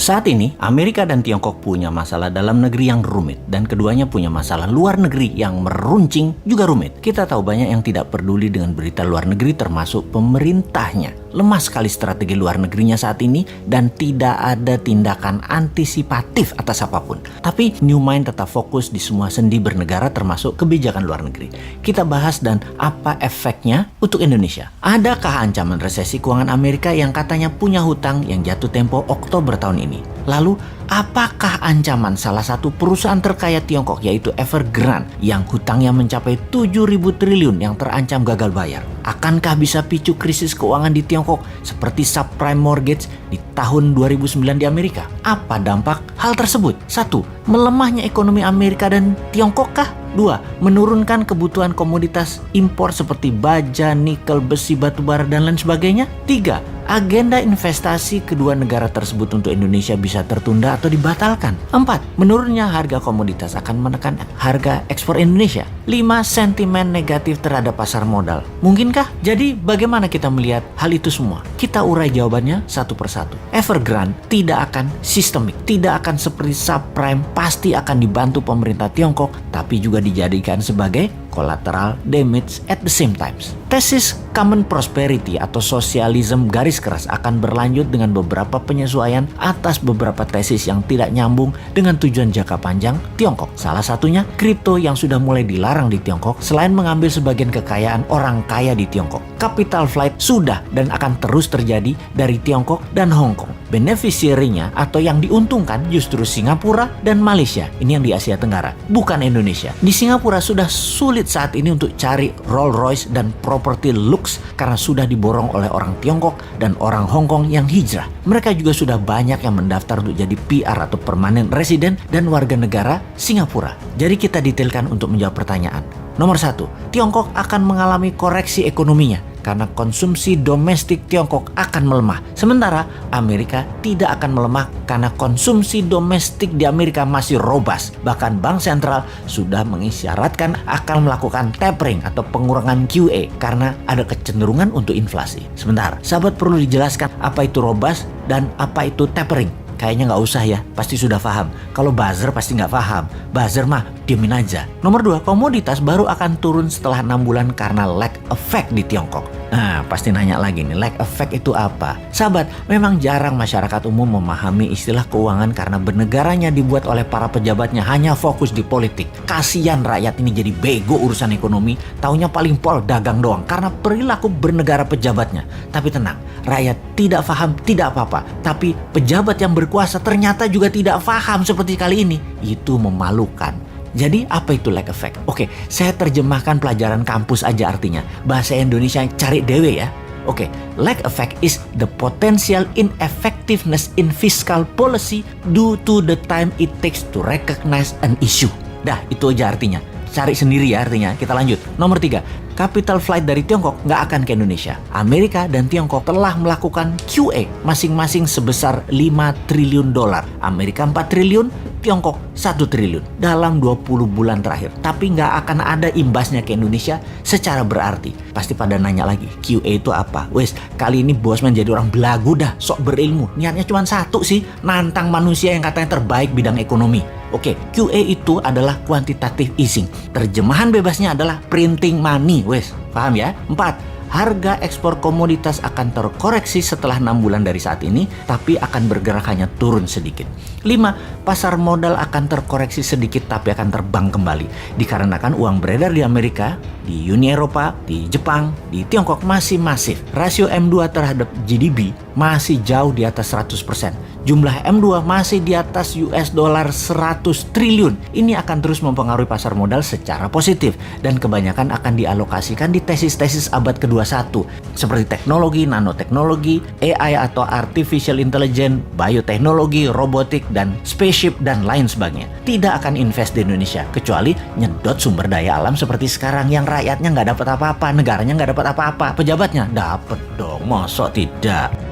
Saat ini, Amerika dan Tiongkok punya masalah dalam negeri yang rumit, dan keduanya punya masalah luar negeri yang meruncing juga rumit. Kita tahu banyak yang tidak peduli dengan berita luar negeri, termasuk pemerintahnya. Lemah sekali strategi luar negerinya saat ini, dan tidak ada tindakan antisipatif atas apapun. Tapi New Mind tetap fokus di semua sendi bernegara, termasuk kebijakan luar negeri. Kita bahas dan apa efeknya untuk Indonesia. Adakah ancaman resesi keuangan Amerika yang katanya punya hutang yang jatuh tempo Oktober tahun ini? Lalu, apakah ancaman salah satu perusahaan terkaya Tiongkok yaitu Evergrande yang hutangnya mencapai 7.000 triliun yang terancam gagal bayar? Akankah bisa picu krisis keuangan di Tiongkok seperti subprime mortgage di tahun 2009 di Amerika? Apa dampak hal tersebut? 1. Melemahnya ekonomi Amerika dan Tiongkok kah? 2. Menurunkan kebutuhan komoditas impor seperti baja, nikel, besi, batubara, dan lain sebagainya? 3. Agenda investasi kedua negara tersebut untuk Indonesia bisa tertunda atau dibatalkan. 4. Menurunnya harga komoditas akan menekan harga ekspor Indonesia. 5. Sentimen negatif terhadap pasar modal. Mungkinkah? Jadi bagaimana kita melihat hal itu semua? Kita urai jawabannya satu persatu. Evergrande tidak akan sistemik, tidak akan seperti subprime, pasti akan dibantu pemerintah Tiongkok, tapi juga dijadikan sebagai collateral damage at the same times. Tesis common prosperity atau sosialisme garis keras akan berlanjut dengan beberapa penyesuaian atas beberapa tesis yang tidak nyambung dengan tujuan jangka panjang Tiongkok. Salah satunya kripto yang sudah mulai dilarang di Tiongkok selain mengambil sebagian kekayaan orang kaya di Tiongkok. Capital flight sudah dan akan terus terjadi dari Tiongkok dan Hong Kong. Beneficiary-nya atau yang diuntungkan justru Singapura dan Malaysia. Ini yang di Asia Tenggara, bukan Indonesia. Di Singapura sudah sulit saat ini untuk cari Rolls Royce dan properti lux karena sudah diborong oleh orang Tiongkok dan orang Hong Kong yang hijrah. Mereka juga sudah banyak yang mendaftar untuk jadi PR atau permanent resident dan warga negara Singapura. Jadi kita detailkan untuk menjawab pertanyaan. Nomor 1, Tiongkok akan mengalami koreksi ekonominya karena konsumsi domestik Tiongkok akan melemah. Sementara Amerika tidak akan melemah karena konsumsi domestik di Amerika masih robust. Bahkan Bank Sentral sudah mengisyaratkan akan melakukan tapering atau pengurangan QE karena ada kecenderungan untuk inflasi. Sebentar, sahabat perlu dijelaskan apa itu robust dan apa itu tapering. Kayaknya nggak usah ya, pasti sudah paham. Kalau buzzer pasti nggak paham. Buzzer mah diemin aja. Nomor 2, komoditas baru akan turun setelah 6 bulan karena lag effect di Tiongkok. Nah, pasti nanya lagi nih, lag effect itu apa? Sahabat, memang jarang masyarakat umum memahami istilah keuangan karena bernegaranya dibuat oleh para pejabatnya hanya fokus di politik. Kasian rakyat ini jadi bego urusan ekonomi, taunya paling pol dagang doang karena perilaku bernegara pejabatnya. Tapi tenang, rakyat tidak paham tidak apa-apa, tapi pejabat yang berkuasa ternyata juga tidak paham seperti kali ini. Itu memalukan. Jadi apa itu lag effect? Oke, saya terjemahkan pelajaran kampus aja artinya. Bahasa Indonesia cari dewe ya. Oke, lag effect is the potential ineffectiveness in fiscal policy due to the time it takes to recognize an issue. Dah, itu aja artinya. Cari sendiri ya artinya. Kita lanjut. Nomor 3, capital flight dari Tiongkok nggak akan ke Indonesia. Amerika dan Tiongkok telah melakukan QE masing-masing sebesar 5 triliun dolar. Amerika 4 triliun, Tiongkok 1 triliun dalam 20 bulan terakhir. Tapi nggak akan ada imbasnya ke Indonesia secara berarti. Pasti pada nanya lagi, QE itu apa? Wes, kali ini Bosman jadi orang belagu dah, sok berilmu. Niatnya cuma satu sih, nantang manusia yang katanya terbaik bidang ekonomi. Oke, QE itu adalah quantitative easing. Terjemahan bebasnya adalah printing money. Wes, paham ya? 4. Harga ekspor komoditas akan terkoreksi setelah 6 bulan dari saat ini, tapi akan bergerak hanya turun sedikit. 5. Pasar modal akan terkoreksi sedikit tapi akan terbang kembali. Dikarenakan uang beredar di Amerika, di Uni Eropa, di Jepang, di Tiongkok masih masif. Rasio M2 terhadap GDP masih jauh di atas 100%. Jumlah M2 masih di atas US dollar 100 triliun. Ini akan terus mempengaruhi pasar modal secara positif dan kebanyakan akan dialokasikan di tesis-tesis abad ke-21 seperti teknologi, nanoteknologi, AI atau artificial intelligence, bioteknologi, robotik, dan spaceship dan lain sebagainya. Tidak akan invest di Indonesia kecuali nyedot sumber daya alam seperti sekarang yang rakyatnya nggak dapat apa-apa, negaranya nggak dapat apa-apa, pejabatnya dapat dong, mosok tidak.